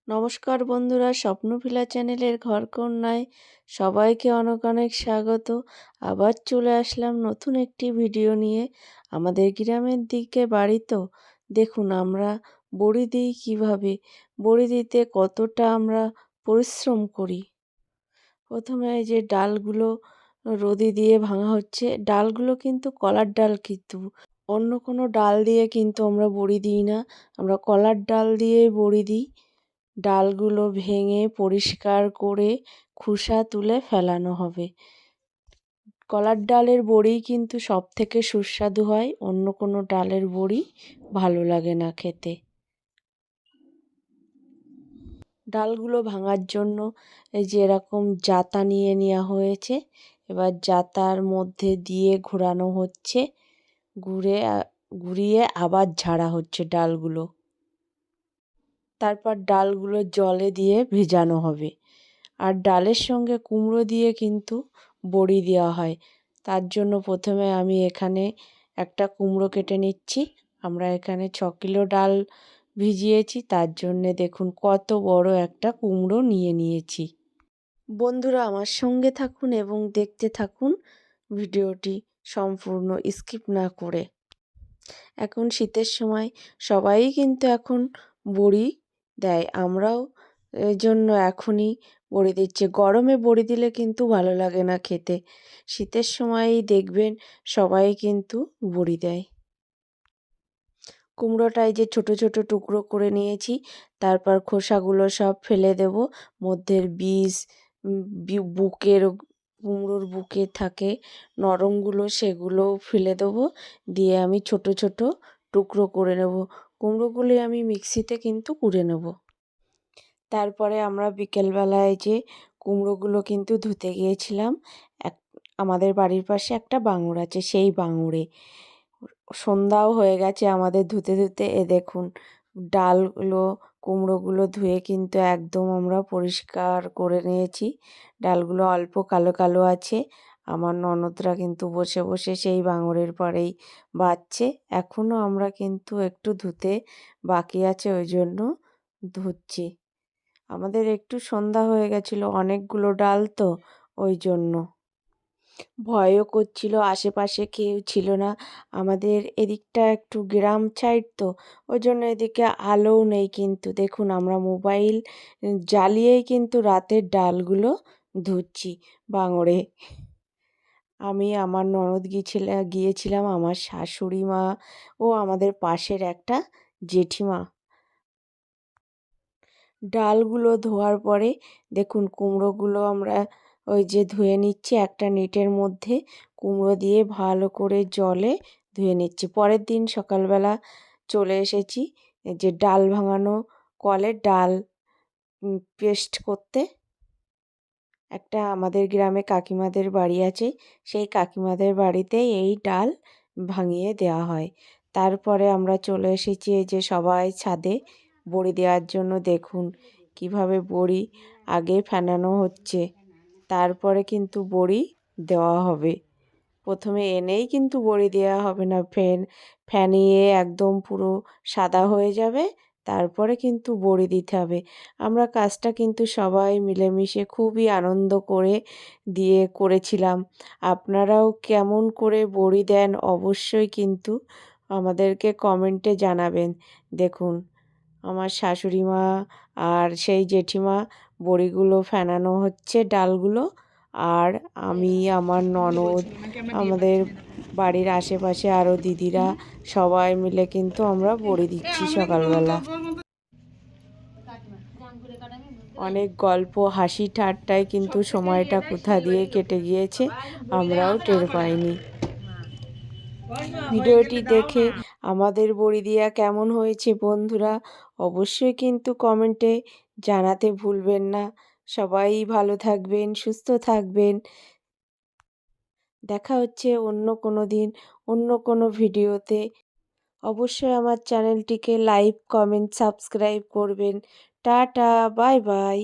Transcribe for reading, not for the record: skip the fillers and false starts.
নমস্কার বন্ধুরা, স্বপ্নভিলা চ্যানেলের ঘরকন্যায় সবাইকে অনেক অনেক স্বাগত। আবার চলে আসলাম নতুন একটি ভিডিও নিয়ে। আমাদের গ্রামের দিকে বাড়ি তো, দেখুন আমরা বড়ি দিই কীভাবে, বড়ি দিতে কতটা আমরা পরিশ্রম করি। প্রথমে এই যে ডালগুলো রোদে দিয়ে ভাঙা হচ্ছে, ডালগুলো কিন্তু কলার ডাল, কিন্তু অন্য কোনো ডাল দিয়ে কিন্তু আমরা বড়ি দিই না, আমরা কলার ডাল দিয়েই বড়ি দিই। ডালগুলো ভেঙে পরিষ্কার করে খোসা তুলে ফেলানো হবে। কলার ডালের বড়িই কিন্তু সবথেকে সুস্বাদু হয়, অন্য কোনো ডালের বড়ি ভালো লাগে না খেতে। ডালগুলো ভাঙার জন্য এই যে এরকম জাতা নিয়ে নেওয়া হয়েছে। এবার জাতার মধ্যে দিয়ে ঘোরানো হচ্ছে, ঘুরিয়ে আবার ঝাড়া হচ্ছে ডালগুলো। তারপর ডালগুলো জলে দিয়ে ভেজানো হবে। আর ডালের সঙ্গে কুমড়ো দিয়ে কিন্তু বড়ি দেওয়া হয়। তার জন্য প্রথমে আমি এখানে একটা কুমড়ো কেটে নিচ্ছি। আমরা এখানে 6 কিলো ডাল ভিজিয়েছি, তার জন্যে দেখুন কত বড় একটা কুমড়ো নিয়ে নিয়েছি। বন্ধুরা আমার সঙ্গে থাকুন এবং দেখতে থাকুন ভিডিওটি সম্পূর্ণ, স্কিপ না করে। এখন শীতের সময় সবাই কিন্তু এখন বড়ি দেয়, আমরাও এই জন্য এখনই বড়ি দিচ্ছি। গরমে বড়ি দিলে কিন্তু ভালো লাগে না খেতে, শীতের সময়ই দেখবেন সবাই কিন্তু বড়ি দেয়। কুমড়োটাই যে ছোট ছোট টুকরো করে নিয়েছি, তারপর খোসাগুলো সব ফেলে দেব। মধ্যের বীজ, বুকের, কুমড়োর বুকে থাকে নরমগুলো, সেগুলোও ফেলে দেবো। দিয়ে আমি ছোট ছোট টুকরো করে নেব। কুমড়োগুলি আমি মিক্সিতে কিন্তু কুড়ে নেব। তারপরে আমরা বিকেলবেলায় যে কুমড়োগুলো কিন্তু ধুতে গিয়েছিলাম, আমাদের বাড়ির পাশে একটা বাঙুর আছে, সেই বাঙুরে সন্ধ্যাও হয়ে গেছে আমাদের ধুতে ধুতে। দেখুন ডালগুলো, কুমড়োগুলো ধুয়ে কিন্তু একদম আমরা পরিষ্কার করে নিয়েছি। ডালগুলো অল্প কালো কালো আছে। আমার ননদরা কিন্তু বসে বসে সেই বাঙুরের পরেই বাছছে। এখনও আমরা কিন্তু একটু ধুতে বাকি আছে, ওই জন্য ধুচ্ছি। আমাদের একটু সন্ধ্যা হয়ে গেছিলো, অনেকগুলো ডাল তো, ওই জন্য ভয়ও করছিল, আশেপাশে কেউ ছিল না। আমাদের এদিকটা একটু গ্রাম সাইড তো, ওই জন্য এদিকে আলোও নেই, কিন্তু দেখুন আমরা মোবাইল জ্বালিয়েই কিন্তু রাতের ডালগুলো ধুচ্ছি বাঙরে। আমি, আমার ননদ গিয়েছিলাম, আমার শাশুড়ি মা ও আমাদের পাশের একটা জেঠিমা। ডালগুলো ধোয়ার পরে দেখুন কুমড়োগুলো আমরা ওই যে ধুয়ে নিচ্ছি একটা নেটের মধ্যে, কুমড়ো দিয়ে ভালো করে জলে ধুয়ে নিচ্ছি। পরের দিন সকালবেলা চলে এসেছি যে ডাল ভাঙানো কলে ডাল পেস্ট করতে। একটা আমাদের গ্রামে কাকিমাদের বাড়ি আছে, সেই কাকিমাদের বাড়িতে এই ডাল ভাঙিয়ে দেওয়া হয়। তারপরে আমরা চলে এসেছি এই যে সবাই ছাদে বড়ি দেওয়ার জন্য। দেখুন কিভাবে বড়ি আগে ফেনানো হচ্ছে, তারপরে কিন্তু বড়ি দেওয়া হবে। প্রথমে এনেই কিন্তু বড়ি দেওয়া হবে না, ফ্যানিয়ে একদম পুরো সাদা হয়ে যাবে, তারপরে কিন্তু বড়ি দিতে হবে। আমরা কাজটা কিন্তু সবাই মিলেমিশে খুবই আনন্দ করে করেছিলাম। আপনারাও কেমন করে বড়ি দেন অবশ্যই কিন্তু আমাদেরকে কমেন্টে জানাবেন। দেখুন আমার শাশুড়ি মা আর সেই জেঠিমা বড়িগুলো ফেনানো হচ্ছে ডালগুলো, আর আমি, আমার ননদ, আমাদের বাড়ির আশেপাশে আরও দিদিরা সবাই মিলে কিন্তু আমরা বড়ি দিচ্ছি সকালবেলা। অনেক গল্প, হাসি ঠাট্টায় কিন্তু সময়টা কোথা দিয়ে কেটে গিয়েছে আমরাও টের পাইনি। ভিডিওটি দেখে আমাদের বড়ি দিয়া কেমন হয়েছে বন্ধুরা অবশ্যই কিন্তু কমেন্টে জানাতে ভুলবেন না। সবাই ভালো থাকবেন, সুস্থ থাকবেন। দেখা হচ্ছে অন্য কোনো দিন, অন্য কোনো ভিডিওতে। অবশ্যই আমার চ্যানেলটিকে লাইক, কমেন্ট, সাবস্ক্রাইব করবেন। Tata, bye bye.